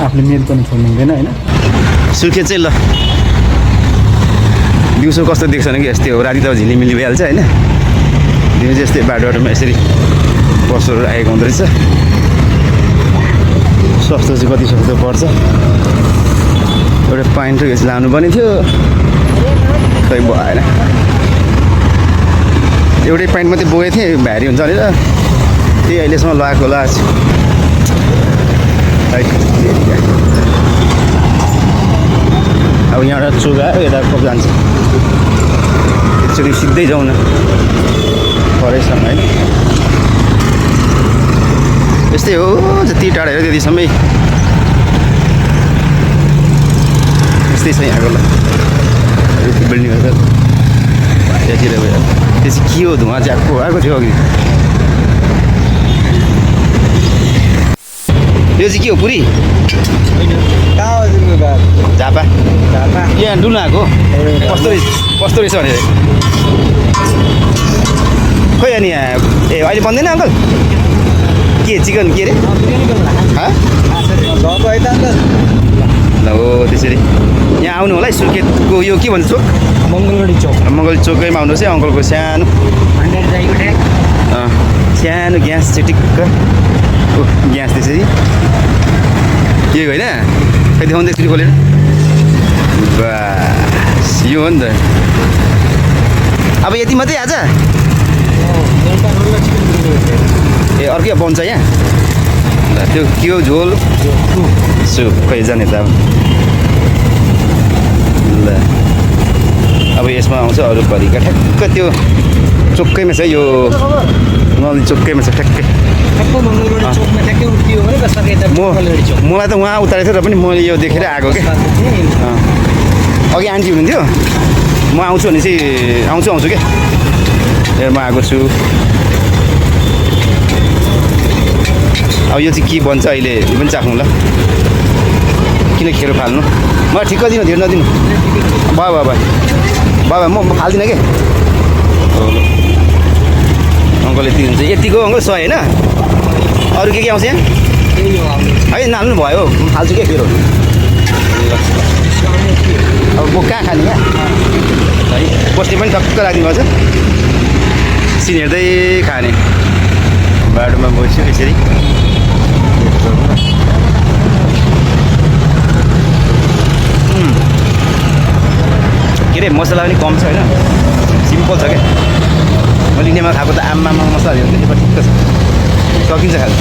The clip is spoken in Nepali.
आफूले मेद पनि छोड्नु हुँदैन होइन। सुर्खेत चाहिँ ल दिउँसो कस्तो देख्छ भने कि यस्तै हो, राति त झिलिमिली भइहाल्छ होइन। दिउँसो चाहिँ यस्तै बाटोमा यसरी बसहरू आएको हुँदो रहेछ। सस्तो चाहिँ कति सस्तो पर्छ। एउटा पाइन्ट यसो लानु पनि थियो, खै भएन। एउटै पाइन्ट मात्रै बोकेको थिएँ, भारी हुन्छ भनेर त्यही अहिलेसम्म लगाएको होला। अब यहाँबाट चोक आयो, यता कप जान्छ। एकचोटि सिधै जाउँ न फरेस्टसम्म होइन। यस्तै हो, जति टाढा हेऱ्यो त्यतिसम्मै यस्तै छ यहाँको। ल बिल्डिङहरू त त्यहाँतिर गयो। त्यो चाहिँ के हो, धुवा च्याक्को आएको थियो अघि। यो चाहिँ के हो, पुरी? झापा यहाँ डुल्नु आएको कस्तो रहेछ भनेर। खोइ अनि यहाँ ए अहिले बन्दैन अङ्कल? के चिकन के अरे? ल हो त्यसरी यहाँ आउनु होला है। सुर्खेतको यो के भन्छ चोक? मङ्गलगढी चोक। मङ्गल चोकैमा आउनुहोस् है। अङ्कलको सानो सानो ग्यास चाहिँ टिक्क ग्यास त्यसरी के होइन। खै देखाउनु त्यसरी खोलेर। बस यो हो नि त। अब यति मात्रै आज? ए अर्कै बन्छ यहाँ? ल त्यो के हो, झोल सुप खै जाने त अब। ल अब यसमा आउँछ अरू परिका ठ्याक्क त्यो चोकैमा छ यो, नदी चोकैमा छ ठ्याक्कै। मलाई त उहाँ उतारेको थियो र पनि मैले यो देखेर आएको क्या। अघि आन्टी हुनुहुन्थ्यो, म आउँछु भने चाहिँ आउँछु क्या। ए म आएको छु। अब यो चाहिँ के बन्छ अहिले यो पनि चाख्नु ल। किन खेरो फाल्नु, मलाई ठिक्क दिनु, धेर नदिनु। भयो भयो भयो भयो म फाल्दिनँ कि। अङ्कल यति हुन्छ, यतिको अङ्कल 100 होइन? अरू के आउँछ यहाँ? है नाल्नु भयो, म फाल्छु क्या फेरि। अब म कहाँ खाने यहाँ है? बस्ने पनि टक्क राखिदिनुपर्छ, सिन हेर्दै खाने। बाटोमा बस्यो यसरी। के अरे मसला पनि कम छ होइन, सिम्पल छ क्या। मैले इन्डियामा खाएको त आम्मामा मसलाहरू हुन्छ, ठिक्क छ, सकिन्छ खानु।